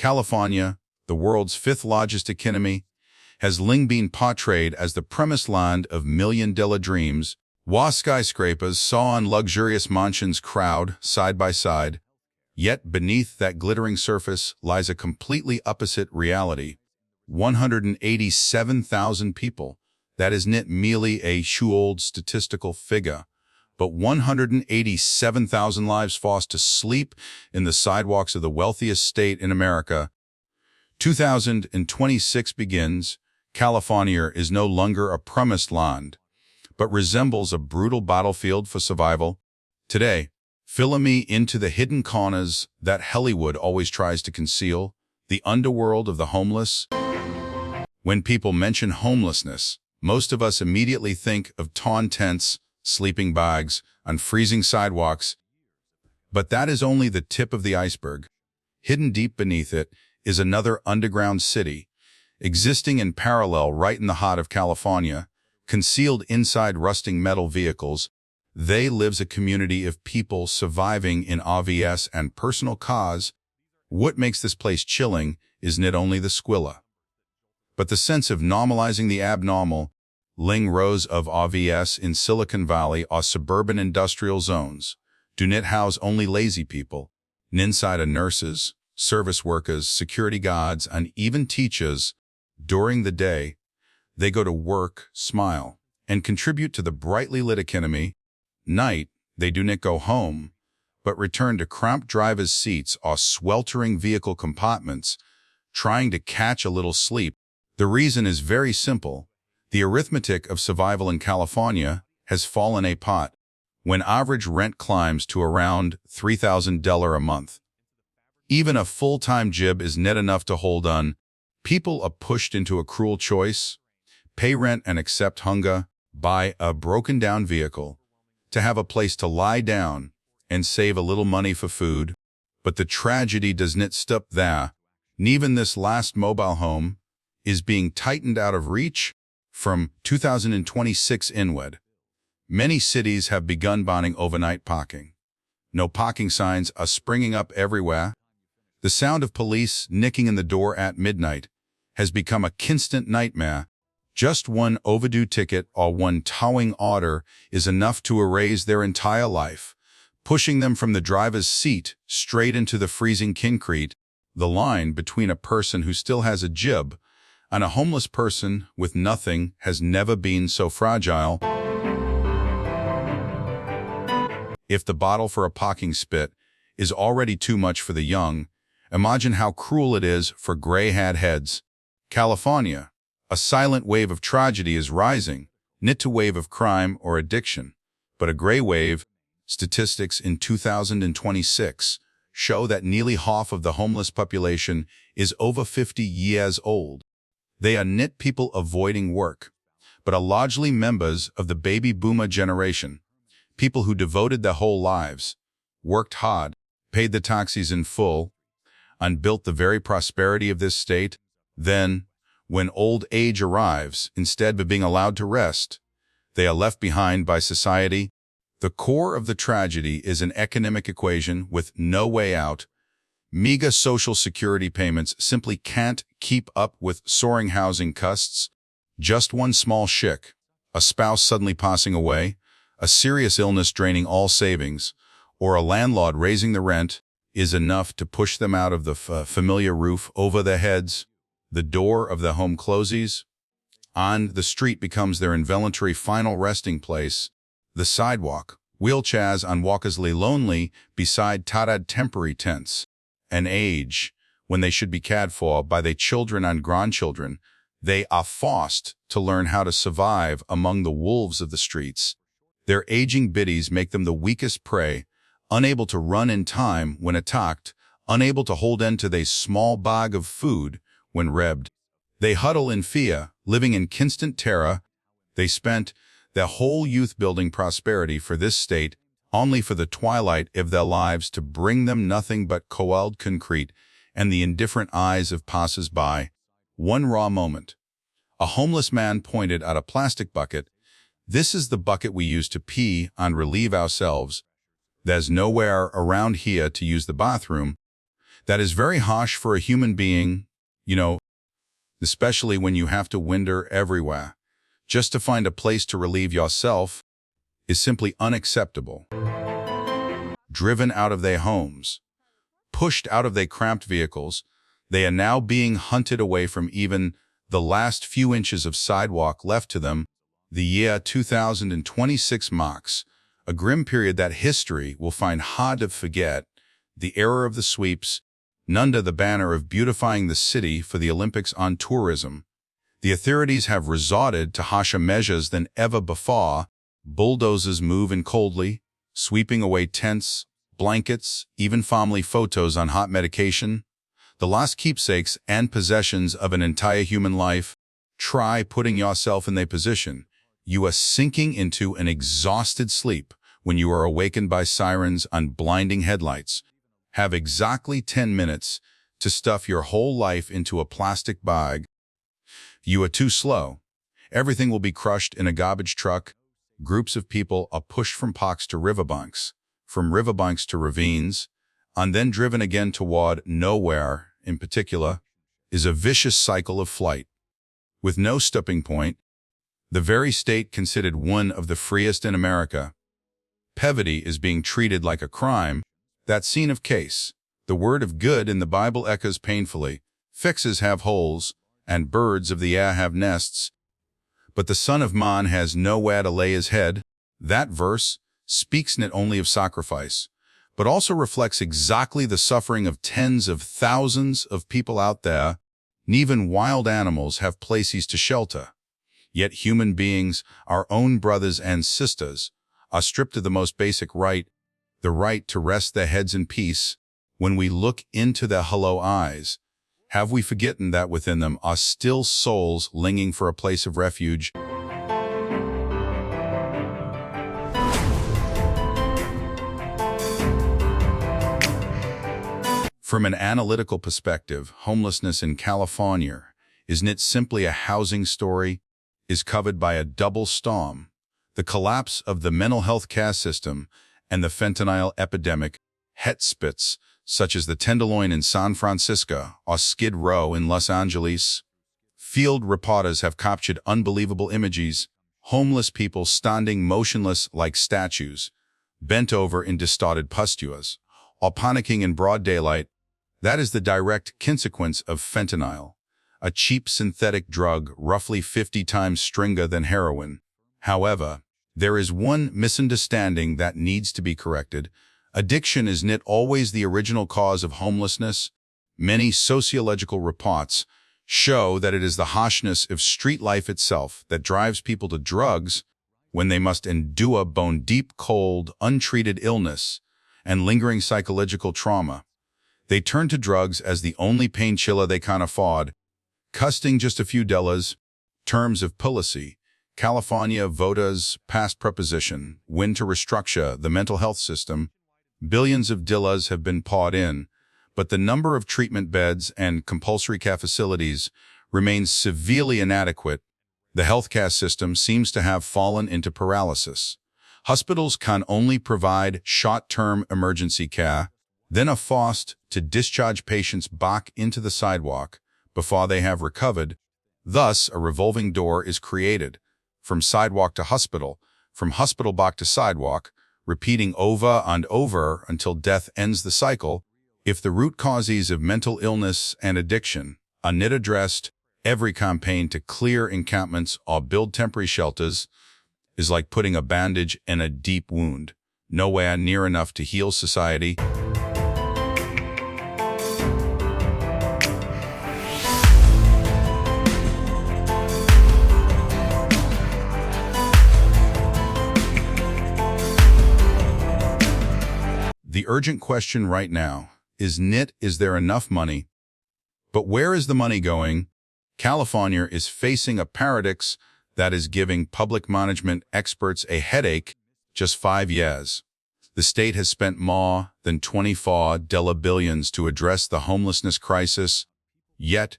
California, the world's fifth largest economy, has long been portrayed as the promised land of million-dollar dreams, while skyscrapers saw and luxurious mansions crowd side by side. Yet beneath that glittering surface lies a completely opposite reality. 187,000 people. That is not merely a shoe-old statistical figure, but 187,000 lives forced to sleep in the sidewalks of the wealthiest state in America. 2026 begins. California is no longer a promised land, but resembles a brutal battlefield for survival. Today, follow me into the hidden corners that Hollywood always tries to conceal, the underworld of the homeless. When people mention homelessness, most of us immediately think of torn tents, sleeping bags, and freezing sidewalks. But that is only the tip of the iceberg. Hidden deep beneath it is another underground city, existing in parallel right in the heart of California, concealed inside rusting metal vehicles. They lives a community of people surviving in RVs and personal cars. What makes this place chilling is not only the squalor, but the sense of normalizing the abnormal. Long rows of RVs in Silicon Valley or suburban industrial zones do not house only lazy people. Inside are nurses, service workers, security guards, and even teachers. During the day, they go to work, smile, and contribute to the brightly lit economy. Night, they do not go home, but return to cramped driver's seats or sweltering vehicle compartments, trying to catch a little sleep. The reason is very simple. The arithmetic of survival in California has fallen apart when average rent climbs to around $3,000 a month. Even a full-time job is not enough to hold on. People are pushed into a cruel choice: pay rent and accept hunger, buy a broken-down vehicle, to have a place to lie down, and save a little money for food. But the tragedy does not stop there. Even this last mobile home is being tightened out of reach. From 2026 inward, many cities have begun banning overnight parking. No parking signs are springing up everywhere. The sound of police nicking in the door at midnight has become a constant nightmare. Just one overdue ticket or one towing order is enough to erase their entire life, pushing them from the driver's seat straight into the freezing concrete. The line between a person who still has a job and a homeless person with nothing has never been so fragile. If the battle for a parking spot is already too much for the young, imagine how cruel it is for gray-haired heads. California, a silent wave of tragedy is rising, not a wave of crime or addiction, but a gray wave. Statistics in 2026 show that nearly half of the homeless population is over 50 years old. They are not people avoiding work, but are largely members of the baby boomer generation, people who devoted their whole lives, worked hard, paid the taxes in full, and built the very prosperity of this state. Then, when old age arrives, instead of being allowed to rest, they are left behind by society. The core of the tragedy is an economic equation with no way out. Meager Social Security payments simply can't keep up with soaring housing costs. Just one small shick, a spouse suddenly passing away, a serious illness draining all savings, or a landlord raising the rent, is enough to push them out of the familiar roof over their heads. The door of the home closes, and the street becomes their involuntary final resting place. The sidewalk, wheelchairs and walkers lay lonely beside tattered temporary tents. An age when they should be cared for by their children and grandchildren, they are forced to learn how to survive among the wolves of the streets. Their aging biddies make them the weakest prey, unable to run in time when attacked, unable to hold on to their small bag of food when robbed. They huddle in fear, living in constant terror. They spent their whole youth building prosperity for this state, only for the twilight of their lives to bring them nothing but cold concrete and the indifferent eyes of passers-by. One raw moment. A homeless man pointed at a plastic bucket. "This is the bucket we use to pee and relieve ourselves. There's nowhere around here to use the bathroom." That is very harsh for a human being, especially when you have to wander everywhere. Just to find a place to relieve yourself is simply unacceptable. Driven out of their homes, pushed out of their cramped vehicles, they are now being hunted away from even the last few inches of sidewalk left to them. The year 2026 marks a grim period that history will find hard to forget, the era of the sweeps, under the banner of beautifying the city for the Olympics on tourism. The authorities have resorted to harsher measures than ever before. Bulldozers move in coldly, sweeping away tents, blankets, even family photos on hot medication, the lost keepsakes and possessions of an entire human life. Try putting yourself in their position. You are sinking into an exhausted sleep when you are awakened by sirens on blinding headlights. Have exactly 10 minutes to stuff your whole life into a plastic bag. You are too slow. Everything will be crushed in a garbage truck. Groups of people are pushed from parks to riverbanks, from riverbanks to ravines, and then driven again toward nowhere. In particular, is a vicious cycle of flight. With no stopping point, the very state considered one of the freest in America. Poverty is being treated like a crime. That scene of case, the word of good in the Bible echoes painfully. Fixes have holes, and birds of the air have nests. But the Son of Man has nowhere to lay his head. That verse speaks not only of sacrifice, but also reflects exactly the suffering of tens of thousands of people out there. Even wild animals have places to shelter. Yet human beings, our own brothers and sisters, are stripped of the most basic right, the right to rest their heads in peace. When we look into their hollow eyes, have we forgotten that within them are still souls longing for a place of refuge? From an analytical perspective, homelessness in California isn't simply a housing story, is covered by a double storm: the collapse of the mental health care system and the fentanyl epidemic. Hotspots such as the Tenderloin in San Francisco or Skid Row in Los Angeles. Field reporters have captured unbelievable images: homeless people standing motionless like statues, bent over in distorted postures, or panicking in broad daylight. That is the direct consequence of fentanyl, a cheap synthetic drug roughly 50 times stronger than heroin. However, there is one misunderstanding that needs to be corrected. Addiction is not always the original cause of homelessness. Many sociological reports show that it is the harshness of street life itself that drives people to drugs when they must endure bone-deep cold, untreated illness, and lingering psychological trauma. They turn to drugs as the only painkiller they can afford, costing just a few dollars. Terms of policy. California voters passed proposition when to restructure the mental health system. Billions of dollars have been poured in, but the number of treatment beds and compulsory care facilities remains severely inadequate. The healthcare system seems to have fallen into paralysis. Hospitals can only provide short-term emergency care, then are forced to discharge patients back into the sidewalk before they have recovered. Thus, a revolving door is created, from sidewalk to hospital, from hospital back to sidewalk, repeating over and over until death ends the cycle. If the root causes of mental illness and addiction are not addressed, every campaign to clear encampments or build temporary shelters is like putting a bandage in a deep wound, nowhere near enough to heal society. The urgent question right now is there enough money? But where is the money going? California is facing a paradox that is giving public management experts a headache. Just 5 years. The state has spent more than $24 billion to address the homelessness crisis. Yet,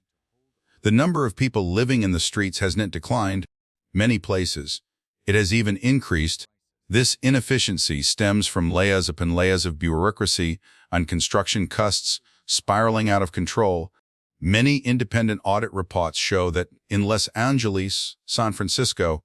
the number of people living in the streets has not declined. Many places, it has even increased. This inefficiency stems from layers upon layers of bureaucracy and construction costs, spiraling out of control. Many independent audit reports show that in Los Angeles, San Francisco,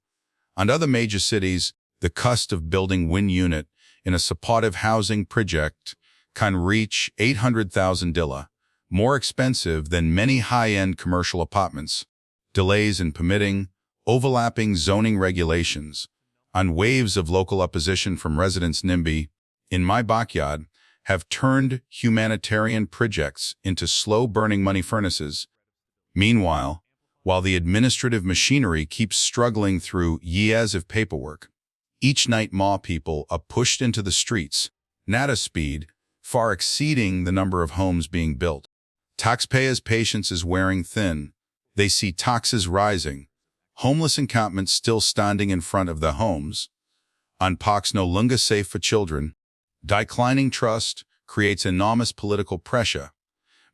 and other major cities, the cost of building one unit in a supportive housing project can reach $800,000, more expensive than many high-end commercial apartments. Delays in permitting, overlapping zoning regulations, and waves of local opposition from residents NIMBY in my backyard have turned humanitarian projects into slow-burning money furnaces. Meanwhile, while the administrative machinery keeps struggling through years of paperwork, each night more people are pushed into the streets, at a speed far exceeding the number of homes being built. Taxpayers' patience is wearing thin. They see taxes rising, homeless encampments still standing in front of their homes, and parks no longer safe for children. Declining trust creates enormous political pressure,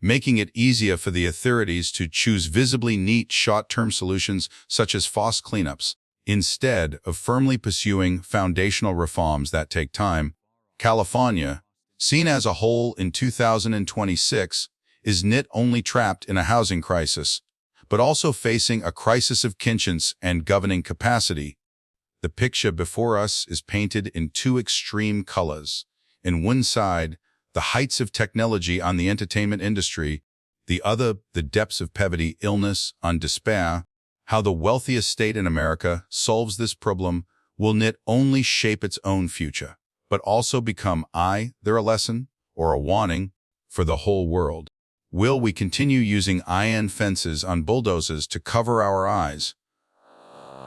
making it easier for the authorities to choose visibly neat short-term solutions such as fast cleanups, instead of firmly pursuing foundational reforms that take time. California, seen as a whole in 2026, is not only trapped in a housing crisis, but also facing a crisis of conscience and governing capacity. The picture before us is painted in two extreme colors. In one side, the heights of technology on the entertainment industry, the other, the depths of poverty, illness, and despair. How the wealthiest state in America solves this problem will not only shape its own future, but also become either a lesson or a warning for the whole world. Will we continue using iron fences and bulldozers to cover our eyes?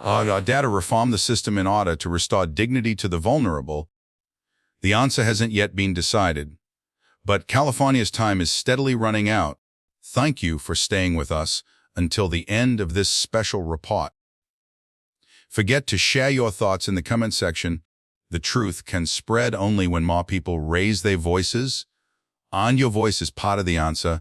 Dare to reform the system in order to restore dignity to the vulnerable? The answer hasn't yet been decided, but California's time is steadily running out. Thank you for staying with us until the end of this special report. Forget to share your thoughts in the comment section. The truth can spread only when more people raise their voices, and your voice is part of the answer.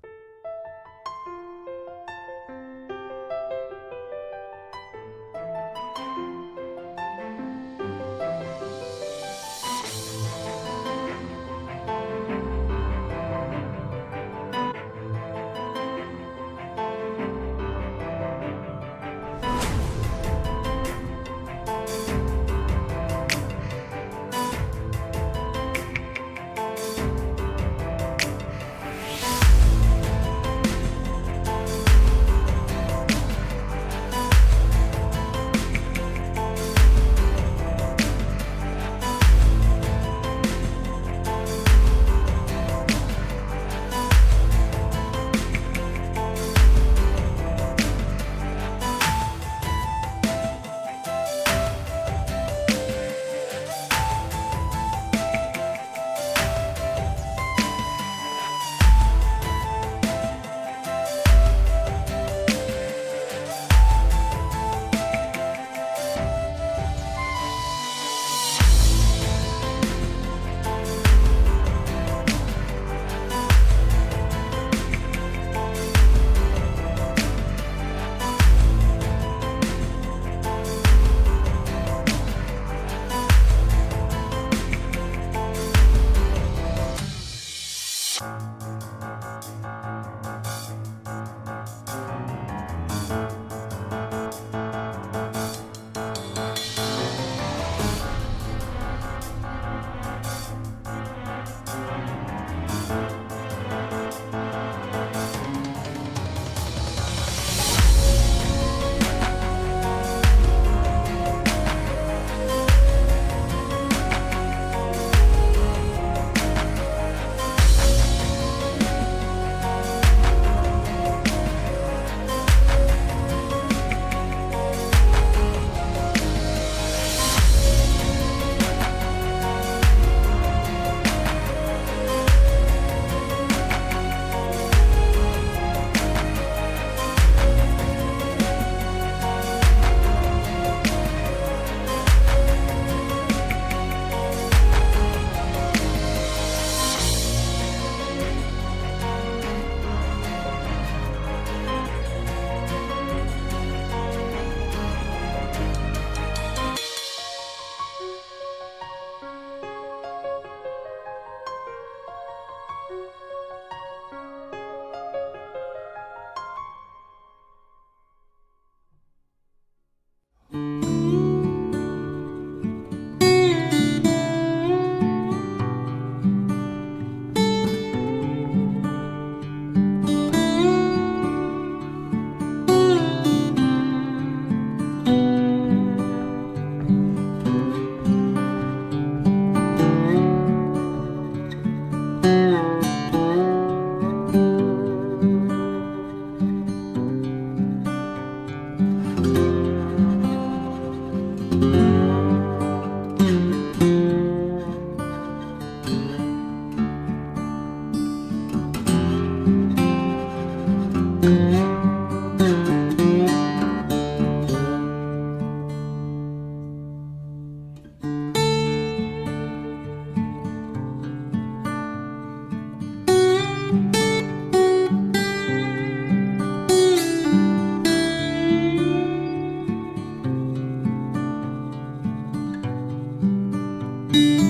you.